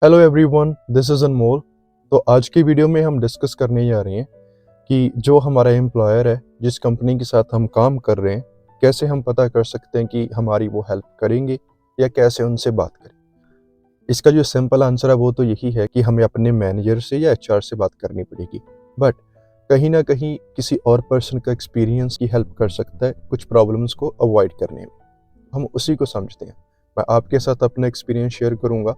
Hello everyone, this is अनमोल। तो आज की वीडियो में हम डिस्कस करने जा रहे हैं कि जो हमारा एम्प्लॉयर है, जिस कंपनी के साथ हम काम कर रहे हैं, कैसे हम पता कर सकते हैं कि हमारी वो हेल्प करेंगे या कैसे उनसे बात करें। इसका जो सिंपल आंसर है वो तो यही है कि हमें अपने मैनेजर से या एचआर से बात करनी पड़ेगी। बट कहीं ना कहीं किसी और पर्सन का एक्सपीरियंस की हेल्प कर सकता है कुछ प्रॉब्लम्स को अवॉइड करने में। हम उसी को समझते हैं। मैं आपके साथ अपना एक्सपीरियंस शेयर करूंगा।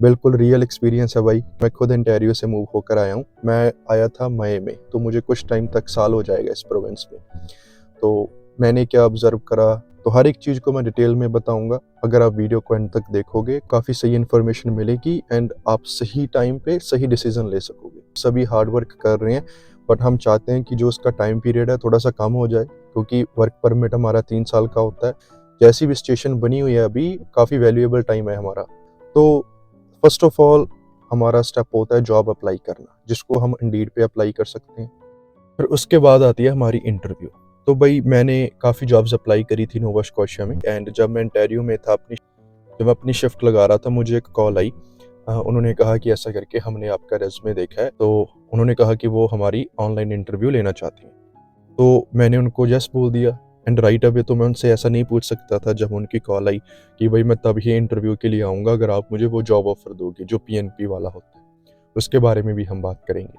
बिल्कुल रियल एक्सपीरियंस है भाई। मैं खुद इंटेरियो से मूव होकर आया हूँ। मैं आया था मई में, तो मुझे कुछ टाइम तक साल हो जाएगा इस प्रोविंस में। तो मैंने क्या ऑब्जर्व करा, तो हर एक चीज़ को मैं डिटेल में बताऊंगा। अगर आप वीडियो को एंड तक देखोगे काफ़ी सही इन्फॉर्मेशन मिलेगी एंड आप सही टाइम पे सही डिसीजन ले सकोगे। सभी हार्ड वर्क कर रहे हैं, बट हम चाहते हैं कि जो उसका टाइम पीरियड है थोड़ा सा कम हो जाए, क्योंकि वर्क परमिट हमारा 3 साल का होता है। जैसी भी सिचुएशन बनी हुई है अभी, काफ़ी वैल्यूएबल टाइम है हमारा। तो फर्स्ट ऑफ ऑल हमारा स्टेप होता है जॉब अप्लाई करना, जिसको हम इंडीड पे अप्लाई कर सकते हैं। फिर उसके बाद आती है हमारी इंटरव्यू। तो भाई मैंने काफ़ी जॉब्स अप्लाई करी थी नोवा स्कॉशिया में, एंड जब मैं इंटरव्यू में था जब मैं अपनी शिफ्ट लगा रहा था, मुझे एक कॉल आई। उन्होंने कहा कि ऐसा करके हमने आपका रेज्यूमे देखा है, तो उन्होंने कहा कि वो हमारी ऑनलाइन इंटरव्यू लेना चाहती हैं। तो मैंने उनको यस बोल दिया। एंड राइट अवे तो मैं उनसे ऐसा नहीं पूछ सकता था जब उनकी कॉल आई कि भाई मैं तब ही इंटरव्यू के लिए आऊँगा अगर आप मुझे वो जॉब ऑफर दोगे जो पीएनपी वाला होता है। उसके बारे में भी हम बात करेंगे।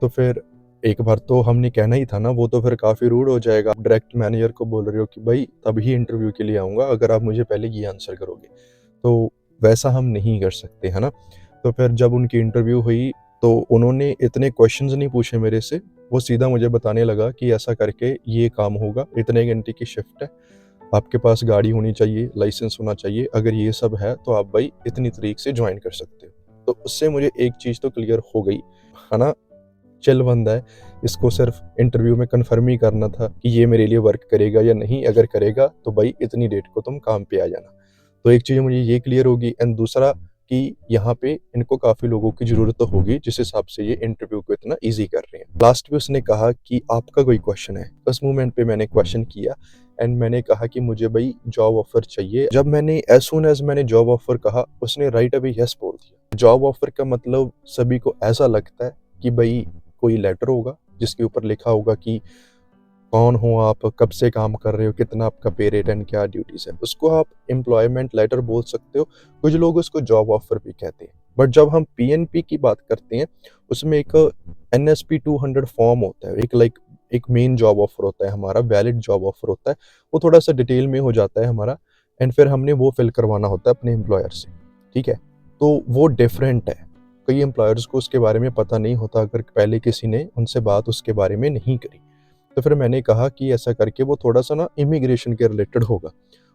तो फिर एक बार तो हमने कहना ही था ना, वो तो फिर काफ़ी रूड हो जाएगा। आप डायरेक्ट मैनेजर को बोल रहे हो कि भाई तब ही इंटरव्यू के लिए आऊँगा अगर आप मुझे पहले ये आंसर करोगे। तो वैसा हम नहीं कर सकते, है ना? तो फिर जब उनकी इंटरव्यू हुई, तो उन्होंने इतने क्वेश्चंस नहीं पूछे मेरे से। वो सीधा मुझे बताने लगा कि ऐसा करके ये काम होगा, इतने घंटे की शिफ्ट है, आपके पास गाड़ी होनी चाहिए, लाइसेंस होना चाहिए, अगर ये सब है तो आप भाई इतनी तारीख से ज्वाइन कर सकते हो। तो उससे मुझे एक चीज़ तो क्लियर हो गई, है ना? चिल बंदा है, इसको सिर्फ इंटरव्यू में कन्फर्म ही करना था कि ये मेरे लिए वर्क करेगा या नहीं। अगर करेगा तो भाई इतनी डेट को तुम काम पे आ जाना। तो एक चीज़ मुझे ये क्लियर होगी, एंड दूसरा कि यहाँ पे इनको काफ़ी लोगों की ज़रूरत तो होगी जिस हिसाब से ये इंटरव्यू को इतना ईज़ी कर रहे हैं। लास्ट में उसने कहा कि आपका कोई क्वेश्चन है? उस मोमेंट पे मैंने क्वेश्चन किया एंड मैंने कहा कि मुझे भाई जॉब ऑफ़र चाहिए। जब मैंने एज़ सून एज़ मैंने जॉब ऑफ़र कहा, उसने राइट अवे येस बोल दिया। जॉब ऑफ़र का मतलब सभी को ऐसा लगता है कि भाई कोई लेटर होगा जिसके ऊपर लिखा होगा कि कौन हो आप, कब से काम कर रहे हो, कितना आपका पे रेट एंड क्या ड्यूटीज़ है। उसको आप एम्प्लॉयमेंट लेटर बोल सकते हो, कुछ लोग उसको जॉब ऑफर भी कहते हैं। बट जब हम पीएनपी की बात करते हैं, उसमें एक एनएसपी 200 फॉर्म होता है, एक मेन जॉब ऑफर होता है हमारा, वैलिड जॉब ऑफर होता है। वो थोड़ा सा डिटेल में हो जाता है हमारा, एंड फिर हमने वो फिल करवाना होता है अपने एम्प्लॉयर से। ठीक है? तो वो डिफरेंट है। कई एम्प्लॉयर्स को उसके बारे में पता नहीं होता अगर पहले किसी ने उनसे बात उसके बारे में नहीं करी। तो फिर मैंने कहा कि ऐसा करके वो थोड़ा-सा ना इमिग्रेशन के रिलेटेड होगा।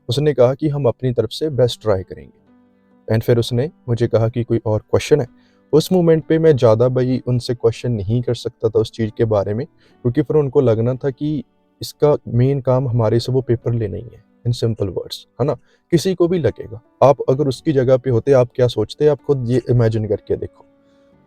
उसने कहा कि हम अपनी तरफ से बेस्ट ट्राई करेंगे, एंड फिर उसने मुझे कहा कि कोई और क्वेश्चन है? उस मोमेंट पे मैं ज़्यादा भई उनसे क्वेश्चन नहीं कर सकता था उस चीज़ के बारे में, क्योंकि फिर उनको लगना था कि इसका मेन काम हमारे से वो पेपर लेना ही है, इन सिंपल वर्ड्स, है ना? किसी को भी लगेगा। आप अगर उसकी जगह पे होते, आप क्या सोचते? आप खुद ये इमेजिन करके देखो।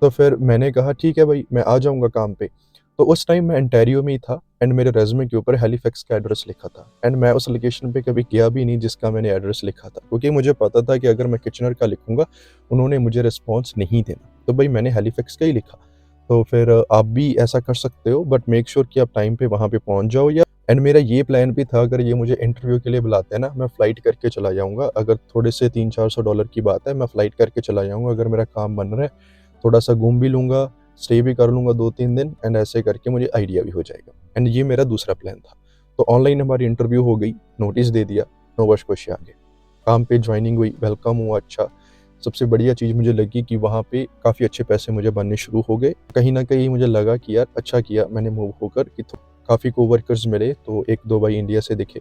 तो फिर मैंने कहा ठीक है भाई, मैं आ जाऊँगा काम पे। तो उस टाइम मैं ओंटारियो में ही था, एंड मेरे रेज़्यूमे के ऊपर हैलिफैक्स का एड्रेस लिखा था, एंड मैं उस लोकेशन पे कभी गया भी नहीं जिसका मैंने एड्रेस लिखा था, क्योंकि मुझे पता था कि अगर मैं किचनर का लिखूँगा, उन्होंने मुझे रिस्पॉन्स नहीं देना। तो भाई मैंने हैलिफैक्स का ही लिखा। तो फिर आप भी ऐसा कर सकते हो, बट मेक श्योर कि आप टाइम पे वहाँ पे पहुँच जाओ। या एंड मेरा ये प्लान भी था, अगर ये मुझे इंटरव्यू के लिए बुलाते हैं ना, मैं फ़्लाइट करके चला जाऊँगा। अगर थोड़े से $300-400 की बात है, मैं फ़्लाइट करके चला जाऊँगा अगर मेरा काम बन रहा है। थोड़ा-सा घूम भी लूँगा, स्टे भी कर लूँगा 2-3 दिन, एंड ऐसे करके मुझे आइडिया भी हो जाएगा। एंड ये मेरा दूसरा प्लान था। तो ऑनलाइन हमारी इंटरव्यू हो गई, नोटिस दे दिया, नोवा स्कॉशिया आ गए। काम पे जॉइनिंग हुई, वेलकम हुआ अच्छा। सबसे बढ़िया चीज़ मुझे लगी कि वहाँ पे काफ़ी अच्छे पैसे मुझे बनने शुरू हो गए। कहीं न कहीं मुझे लगा कि यार अच्छा किया मैंने मूव होकर, कि तो काफ़ी कोवर्कर्स मिले, तो 1-2 भाई इंडिया से दिखे,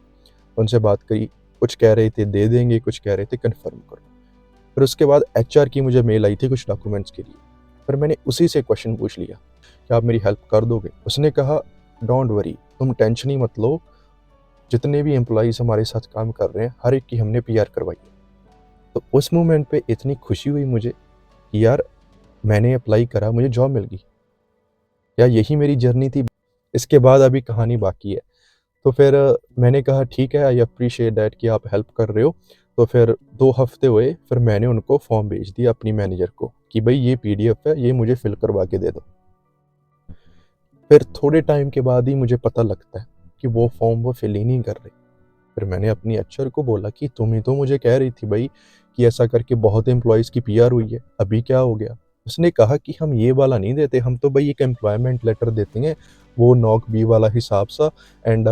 उनसे बात करी। कुछ कह रहे थे दे देंगे, कुछ कह रहे थे कन्फर्म करो। फिर उसके बाद एचआर की मुझे मेल आई थी कुछ डॉक्यूमेंट्स के लिए। फिर मैंने उसी से क्वेश्चन पूछ लिया, क्या आप मेरी हेल्प कर दोगे? उसने कहा डोंट वरी, तुम टेंशन ही मत लो, जितने भी एम्प्लॉइज़ हमारे साथ काम कर रहे हैं, हर एक की हमने पीआर करवाई है। तो उस मोमेंट पे इतनी खुशी हुई मुझे कि यार मैंने अप्लाई करा, मुझे जॉब मिल गई। या यही मेरी जर्नी थी? इसके बाद अभी कहानी बाकी है। तो फिर मैंने कहा ठीक है, आई एप्रिशिएट दैट कि आप हेल्प कर रहे हो। तो फिर 2 हफ़्ते हुए, फिर मैंने उनको फॉर्म भेज दिया अपनी मैनेजर को कि भई ये पीडीएफ है, ये मुझे फिल करवा के दे दो। फिर थोड़े टाइम के बाद ही मुझे पता लगता है कि वो फॉर्म वो फिल ही नहीं कर रहे। फिर मैंने अपनी एचआर को बोला कि तुम ही तो मुझे कह रही थी भई कि ऐसा करके बहुत एम्प्लॉइज़ की पीआर हुई है, अभी क्या हो गया? उसने कहा कि हम ये वाला नहीं देते, हम तो भई एक एम्प्लॉयमेंट लेटर देते हैं, वो नॉक बी वाला हिसाब सा एंड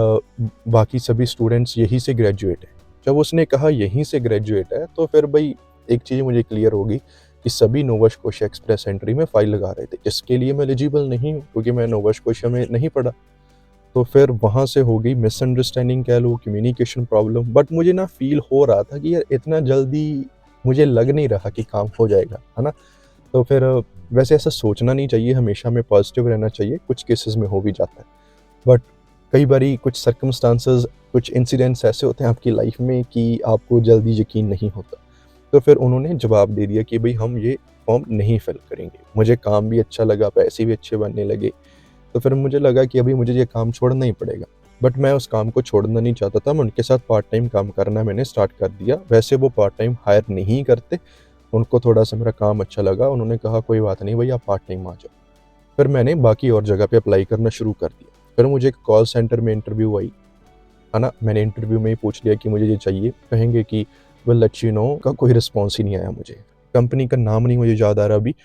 बाकी सभी स्टूडेंट्स यहीं से ग्रेजुएट हैं। जब उसने कहा यहीं से ग्रेजुएट है, तो फिर भई एक चीज़ मुझे क्लियर हो गई कि सभी नोवा स्कोशिया एक्सप्रेस एंट्री में फ़ाइल लगा रहे थे, जिसके लिए मैं एलिजिबल नहीं हूँ क्योंकि मैं नोवा स्कोशिया में नहीं पढ़ा। तो फिर वहाँ से हो गई मिसअंडरस्टैंडिंग कह लो, कम्युनिकेशन प्रॉब्लम, बट मुझे ना फ़ील हो रहा था कि यार इतना जल्दी मुझे लग नहीं रहा कि काम हो जाएगा, है ना? तो फिर वैसे ऐसा सोचना नहीं चाहिए, हमेशा हमें पॉज़िटिव रहना चाहिए, कुछ केसेज़ में हो भी जाता है। बट कई बारी कुछ सर्कमस्टांसेस, कुछ इंसिडेंट्स ऐसे होते हैं आपकी लाइफ़ में कि आपको जल्दी यकीन नहीं होता। तो फिर उन्होंने जवाब दे दिया कि भई हम ये फॉर्म नहीं फिल करेंगे। मुझे काम भी अच्छा लगा, पैसे भी अच्छे बनने लगे। तो फिर मुझे लगा कि अभी मुझे ये काम छोड़ना ही पड़ेगा। बट मैं उस काम को छोड़ना नहीं चाहता था, मैं उनके साथ पार्ट टाइम काम करना मैंने स्टार्ट कर दिया। वैसे वो पार्ट टाइम हायर नहीं करते, उनको थोड़ा-सा मेरा काम अच्छा लगा, उन्होंने कहा कोई बात नहीं भई आप पार्ट टाइम आ जाओ। फिर मैंने बाकी और जगह पे अप्लाई करना शुरू कर दिया। फिर मुझे एक कॉल सेंटर में इंटरव्यू आई, है ना? मैंने इंटरव्यू में ही पूछ लिया कि मुझे ये चाहिए, कहेंगे कि विल लेट यू नो का कोई रिस्पॉन्स ही नहीं आया मुझे। कंपनी का नाम नहीं मुझे याद आ रहा अभी।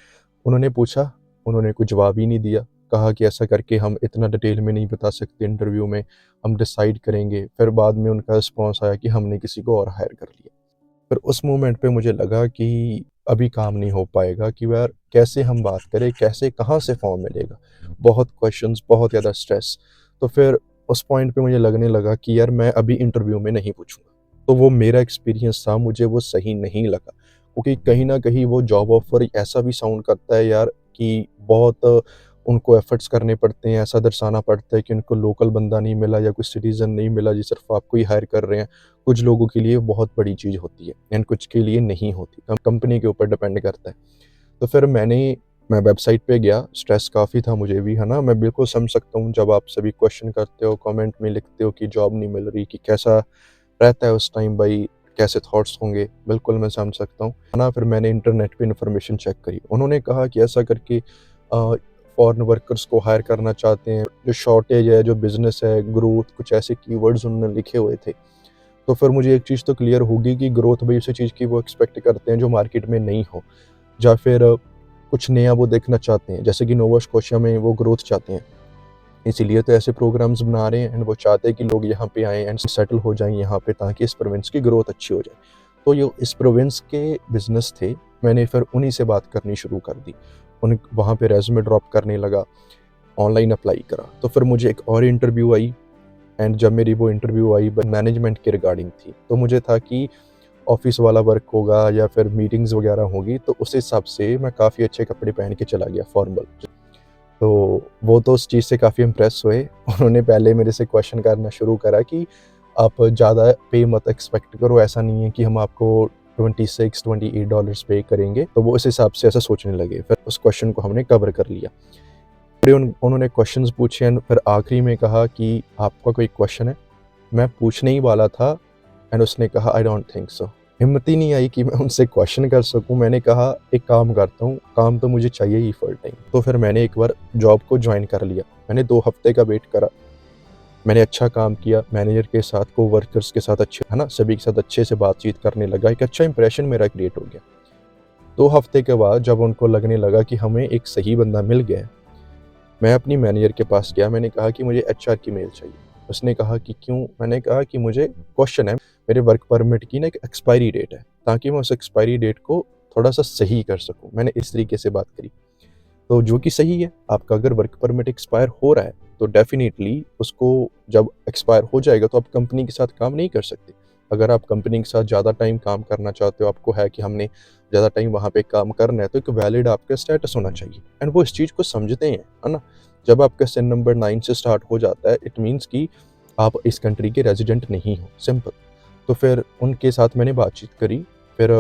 उन्होंने पूछा, उन्होंने कोई जवाब ही नहीं दिया। कहा कि ऐसा करके हम इतना डिटेल में नहीं बता सकते इंटरव्यू में, हम डिसाइड करेंगे। फिर बाद में उनका रिस्पॉन्स आया कि हमने किसी को और हायर कर लिया। फिर उस मोमेंट पे मुझे लगा कि अभी काम नहीं हो पाएगा कि यार कैसे हम बात करें, कैसे कहाँ से फॉर्म मिलेगा? बहुत क्वेश्चंस, बहुत ज़्यादा स्ट्रेस। तो फिर उस पॉइंट पे मुझे लगने लगा कि यार मैं अभी इंटरव्यू में नहीं पूछूँगा। तो वो मेरा एक्सपीरियंस था, मुझे वो सही नहीं लगा। क्योंकि कहीं न कहीं वो जॉब ऑफ़र ऐसा भी साउंड करता है यार कि बहुत उनको एफ़र्ट्स करने पड़ते हैं, ऐसा दर्शाना पड़ता है कि उनको लोकल बंदा नहीं मिला या कोई सिटीज़न नहीं मिला, जी सिर्फ़ आपको ही हायर कर रहे हैं। कुछ लोगों के लिए बहुत बड़ी चीज़ होती है एंड कुछ के लिए नहीं होती। कंपनी के ऊपर डिपेंड करता है। तो फिर मैं वेबसाइट पे गया, स्ट्रेस काफ़ी था मुझे भी, है ना? मैं बिल्कुल समझ सकता हूँ जब आप सभी क्वेश्चन करते हो, कमेंट में लिखते हो कि जॉब नहीं मिल रही, कि कैसा रहता है उस टाइम भाई, कैसे थॉट्स होंगे, बिल्कुल मैं समझ सकता हूँ, है ना? फिर मैंने इंटरनेट पे इन्फॉर्मेशन चेक करी। उन्होंने कहा कि ऐसा करके फॉरेन वर्कर्स को हायर करना चाहते हैं, जो शॉर्टेज है, जो बिज़नेस है, ग्रोथ, कुछ ऐसे कीवर्ड्स उन्होंने लिखे हुए थे। तो फिर मुझे एक चीज़ तो क्लियर होगी कि ग्रोथ भी उसी चीज़ की वो एक्सपेक्ट करते हैं जो मार्केट में नहीं हो, या फिर कुछ नया वो देखना चाहते हैं, जैसे कि नोवा स्कोशिया में वो ग्रोथ चाहते हैं। इसीलिए तो ऐसे प्रोग्राम्स बना रहे हैं एंड वो चाहते हैं कि लोग यहाँ पे आएँ एंड सेटल हो जाएँ यहाँ पे, ताकि इस प्रोविंस की ग्रोथ अच्छी हो जाए। तो ये इस प्रोविंस के बिज़नेस थे, मैंने फिर उन्हीं से बात करनी शुरू कर दी। उन वहाँ पे रेज़्यूमे ड्रॉप करने लगा, ऑनलाइन अप्लाई करा। तो फिर मुझे एक और इंटरव्यू आई एंड जब मेरी वो इंटरव्यू आई मैनेजमेंट के रिगार्डिंग थी, तो मुझे था कि ऑफ़िस वाला वर्क होगा या फिर मीटिंग्स वगैरह होगी, तो उस हिसाब से मैं काफ़ी अच्छे कपड़े पहन के चला गया फॉर्मल। तो वो तो उस चीज़ से काफ़ी इम्प्रेस हुए। उन्होंने पहले मेरे से क्वेश्चन करना शुरू करा कि आप ज़्यादा पे मत एक्सपेक्ट करो, ऐसा नहीं है कि हम आपको $26-28 पे करेंगे। तो वो इस हिसाब से ऐसा सोचने लगे। फिर उस क्वेश्चन को हमने कवर कर लिया। फिर उन्होंने क्वेश्चंस पूछे एंड फिर आखिरी में कहा कि आपका कोई क्वेश्चन है? मैं पूछने ही वाला था एंड उसने कहा आई डोंट थिंक सो। हिम्मत ही नहीं आई कि मैं उनसे क्वेश्चन कर सकूँ। मैंने कहा एक काम करता हूँ, काम तो मुझे चाहिए ही फुल टाइम। तो फिर मैंने एक बार जॉब को जॉइन कर लिया। मैंने 2 हफ्ते का वेट करा। मैंने अच्छा काम किया, मैनेजर के साथ, कोवर्कर्स के साथ अच्छे, है ना? सभी के साथ अच्छे से बातचीत करने लगा। एक अच्छा इंप्रेशन मेरा क्रिएट हो गया। 2 हफ्ते के बाद जब उनको लगने लगा कि हमें एक सही बंदा मिल गया है, मैं अपनी मैनेजर के पास गया, मैंने कहा कि मुझे एचआर की मेल चाहिए। उसने कहा कि क्यों? मैंने कहा कि मुझे क्वेश्चन है, मेरे वर्क परमिट की ना एक एक्सपायरी डेट है, ताकि मैं उस एक्सपायरी डेट को थोड़ा-सा सही कर सकूँ। मैंने इस तरीके से बात करी। तो जो कि सही है, आपका अगर वर्क परमिट एक्सपायर हो रहा है, तो डेफ़िनिटली उसको जब एक्सपायर हो जाएगा तो आप कंपनी के साथ काम नहीं कर सकते। अगर आप कंपनी के साथ ज़्यादा टाइम काम करना चाहते हो, आपको है कि हमने ज़्यादा टाइम वहाँ पे काम करना है, तो एक वैलिड आपका स्टेटस होना चाहिए एंड वो इस चीज़ को समझते हैं, है ना? जब आपका सिन नंबर 9 से स्टार्ट हो जाता है, इट मीन्स कि आप इस कंट्री के रेज़िडेंट नहीं हो, सिंपल। तो फिर उनके साथ मैंने बातचीत करी, फिर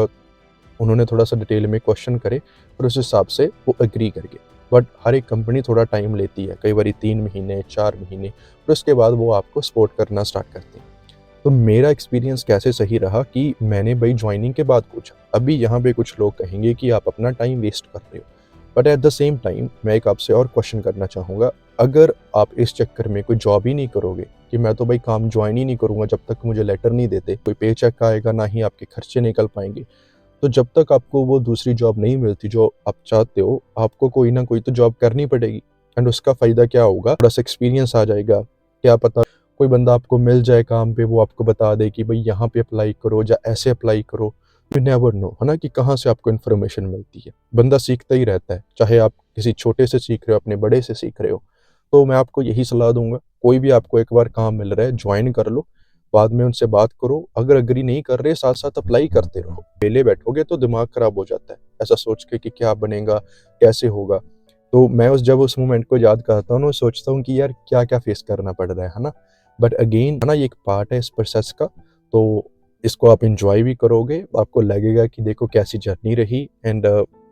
उन्होंने थोड़ा-सा डिटेल में क्वेश्चन करे, फिर उस हिसाब से वो एग्री कर गए। बट हर एक कंपनी थोड़ा टाइम लेती है, कई बारी 3 महीने, 4 महीने, फिर उसके बाद वो आपको सपोर्ट करना स्टार्ट करते हैं। तो मेरा एक्सपीरियंस कैसे सही रहा कि मैंने भाई ज्वाइनिंग के बाद पूछा। अभी यहाँ पे कुछ लोग कहेंगे कि आप अपना टाइम वेस्ट कर रहे हो, but at the same time मैं एक आपसे और क्वेश्चन करना चाहूँगा, अगर आप इस चक्कर में कोई जॉब ही नहीं करोगे कि मैं तो भाई काम ज्वाइन ही नहीं करूँगा जब तक मुझे लेटर नहीं देते, कोई पे चेक आएगा, ना ही आपके खर्चे निकल पाएंगे, तो जब तक आपको वो दूसरी जॉब नहीं मिलती जो आप चाहते हो, आपको कोई ना कोई तो जॉब करनी पड़ेगी। एंड उसका फ़ायदा क्या होगा, थोड़ा सा एक्सपीरियंस आ जाएगा, क्या पता कोई बंदा आपको मिल जाए काम पे, वो आपको बता दे कि भाई यहाँ पे अप्लाई करो या ऐसे अप्लाई करो। यू नेवर नो, है ना, कि कहाँ से आपको इन्फॉर्मेशन मिलती है। बंदा सीखता ही रहता है, चाहे आप किसी छोटे से सीख रहे हो, अपने बड़े से सीख रहे हो। तो मैं आपको यही सलाह दूंगा, कोई भी आपको एक बार काम मिल रहा है, ज्वाइन कर लो, बाद में उनसे बात करो। अगर एग्री नहीं कर रहे, साथ साथ अप्लाई करते रहो। पहले बैठोगे तो दिमाग खराब हो जाता है, ऐसा सोच के कि क्या बनेगा, कैसे होगा। तो मैं जब उस मोमेंट को याद करता हूँ ना, सोचता हूँ कि यार क्या क्या फेस करना पड़ रहा है ना। बट अगेन है ना, ये एक पार्ट है इस प्रोसेस का। तो इसको आप इंजॉय भी करोगे, आपको लगेगा कि देखो कैसी जर्नी रही। एंड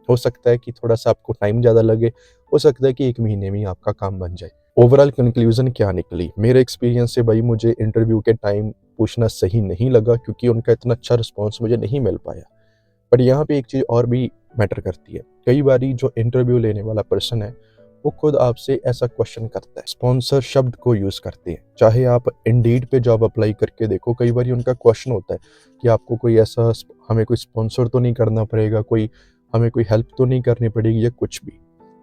हो सकता है कि थोड़ा सा आपको टाइम ज़्यादा लगे, हो सकता है कि 1 महीने में ही आपका काम बन जाए। ओवरऑल कंक्लूजन क्या निकली मेरे एक्सपीरियंस से, भाई मुझे इंटरव्यू के टाइम पूछना सही नहीं लगा, क्योंकि उनका इतना अच्छा रिस्पॉन्स मुझे नहीं मिल पाया। बट यहाँ पे एक चीज़ और भी मैटर करती है, कई बारी जो इंटरव्यू लेने वाला पर्सन है वो खुद आपसे ऐसा क्वेश्चन करता है, स्पॉन्सर शब्द को यूज़ करते हैं। चाहे आप इंडीड पे जॉब अप्लाई करके देखो, कई बार उनका क्वेश्चन होता है कि आपको कोई ऐसा, हमें कोई स्पॉन्सर तो नहीं करना पड़ेगा, कोई हमें कोई हेल्प तो नहीं करनी पड़ेगी या कुछ भी।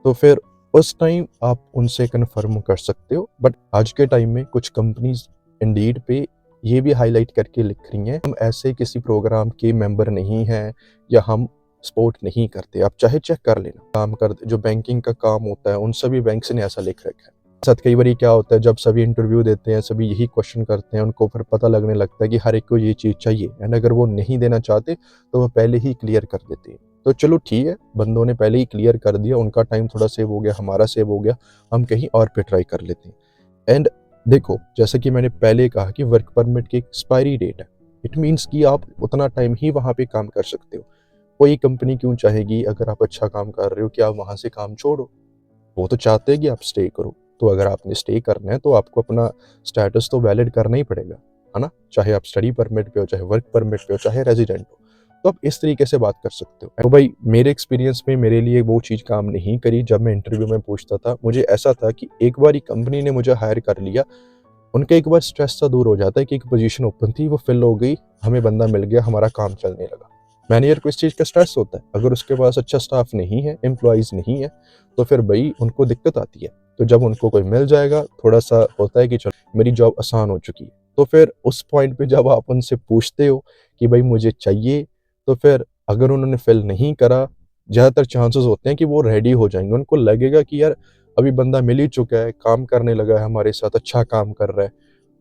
तो फिर उस टाइम आप उनसे कन्फर्म कर सकते हो। बट आज के टाइम में कुछ कंपनीज इंडीड पे ये भी हाईलाइट करके लिख रही हैं, हम ऐसे किसी प्रोग्राम के मेंबर नहीं हैं या हम सपोर्ट नहीं करते। आप चाहे चेक कर लेना, काम करते जो बैंकिंग का काम होता है उन सभी बैंक्स ने ऐसा लिख रखा है। साथ कई बार क्या होता है, जब सभी इंटरव्यू देते हैं, सभी यही क्वेश्चन करते हैं, उनको फिर पता लगने लगता है कि हर एक को ये चीज़ चाहिए, एंड अगर वो नहीं देना चाहते तो वो पहले ही क्लियर कर देते हैं। तो चलो ठीक है, बंदों ने पहले ही क्लियर कर दिया, उनका टाइम थोड़ा सेव हो गया, हमारा सेव हो गया, हम कहीं और पे ट्राई कर लेते हैं। एंड देखो, जैसे कि मैंने पहले कहा कि वर्क परमिट की एक्सपायरी डेट है, इट मीन्स कि आप उतना टाइम ही वहाँ पे काम कर सकते हो। कोई कंपनी क्यों चाहेगी, अगर आप अच्छा काम कर रहे हो, कि आप वहाँ से काम छोड़ो। वो तो चाहते हैं कि आप स्टे करो। तो अगर आपने स्टे करना है तो आपको अपना स्टेटस तो वैलिड करना ही पड़ेगा, है ना, चाहे आप स्टडी परमिट पे हो, चाहे वर्क परमिट पे हो, चाहे रेजिडेंट हो। तो आप इस तरीके से बात कर सकते हो। तो भाई मेरे एक्सपीरियंस में मेरे लिए वो चीज़ काम नहीं करी। जब मैं इंटरव्यू में पूछता था, मुझे ऐसा था कि एक बार ही कंपनी ने मुझे हायर कर लिया, उनका एक बार स्ट्रेस सा दूर हो जाता है कि एक पोजीशन ओपन थी, वो फिल हो गई, हमें बंदा मिल गया, हमारा काम चलने लगा। मैनेजर को इस चीज़ का स्ट्रेस होता है, अगर उसके पास अच्छा स्टाफ नहीं है, एम्प्लॉइज़ नहीं है, तो फिर भाई उनको दिक्कत आती है। तो जब उनको कोई मिल जाएगा, थोड़ा सा होता है कि चलो मेरी जॉब आसान हो चुकी है। तो फिर उस पॉइंट पे जब आप उनसे पूछते हो कि भाई मुझे चाहिए, तो फिर अगर उन्होंने फिल नहीं करा, ज़्यादातर चांसेस होते हैं कि वो रेडी हो जाएंगे। उनको लगेगा कि यार अभी बंदा मिल ही चुका है, काम करने लगा है हमारे साथ, अच्छा काम कर रहा है,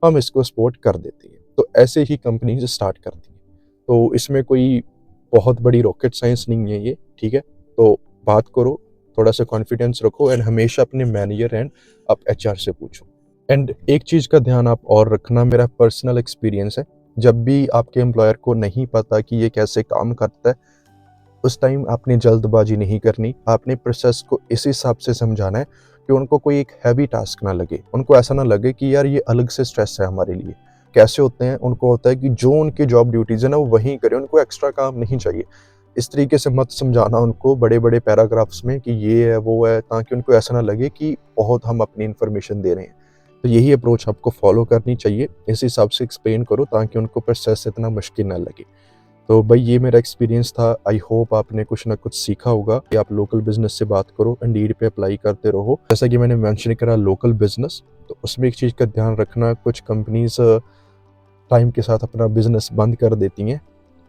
हम इसको सपोर्ट कर देते हैं। तो ऐसे ही कंपनीज स्टार्ट करती हैं। तो इसमें कोई बहुत बड़ी रॉकेट साइंस नहीं है ये, ठीक है। तो बात करो, थोड़ा सा कॉन्फिडेंस रखो, एंड हमेशा अपने मैनेजर एंड आप एचआर से पूछो। एंड एक चीज़ का ध्यान आप और रखना, मेरा पर्सनल एक्सपीरियंस है, जब भी आपके एम्प्लॉयर को नहीं पता कि ये कैसे काम करता है, उस टाइम आपने जल्दबाजी नहीं करनी। आपने प्रोसेस को इस हिसाब से समझाना है कि उनको कोई एक हैवी टास्क ना लगे, उनको ऐसा ना लगे कि यार ये अलग से स्ट्रेस है हमारे लिए। कैसे होते हैं, उनको होता है कि जो उनकी जॉब ड्यूटीज़ है ना वो वहीं करें, उनको एक्स्ट्रा काम नहीं चाहिए। इस तरीके से मत समझाना उनको बड़े-बड़े पैराग्राफ्स में कि ये है, वो है, ताकि उनको ऐसा ना लगे कि बहुत हम अपनी इन्फॉर्मेशन दे रहे हैं। तो यही अप्रोच आपको फॉलो करनी चाहिए, इस हिसाब से एक्सप्लेन करो ताकि उनको प्रोसेस इतना मुश्किल ना लगे। तो भाई ये मेरा एक्सपीरियंस था। आई होप आपने कुछ ना कुछ सीखा होगा कि आप लोकल बिजनेस से बात करो, इंडीड पे अप्लाई करते रहो। जैसा कि मैंने मेंशन करा लोकल बिजनेस, तो उसमें एक चीज़ का ध्यान रखना, कुछ कंपनीज टाइम के साथ अपना बिजनेस बंद कर देती हैं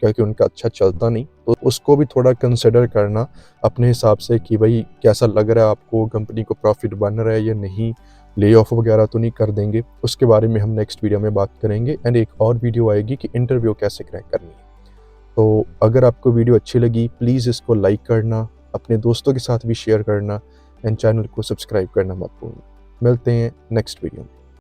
क्योंकि उनका अच्छा चलता नहीं। तो उसको भी थोड़ा कंसिडर करना अपने हिसाब से कि भाई कैसा लग रहा है आपको, कंपनी को प्रॉफिट बन रहा है या नहीं, ले ऑफ वगैरह तो नहीं कर देंगे। उसके बारे में हम नेक्स्ट वीडियो में बात करेंगे। एंड एक और वीडियो आएगी कि इंटरव्यू कैसे क्रैक करनी है। तो अगर आपको वीडियो अच्छी लगी, प्लीज़ इसको लाइक करना, अपने दोस्तों के साथ भी शेयर करना, एंड चैनल को सब्सक्राइब करना मत भूलना। मिलते हैं नेक्स्ट वीडियो में।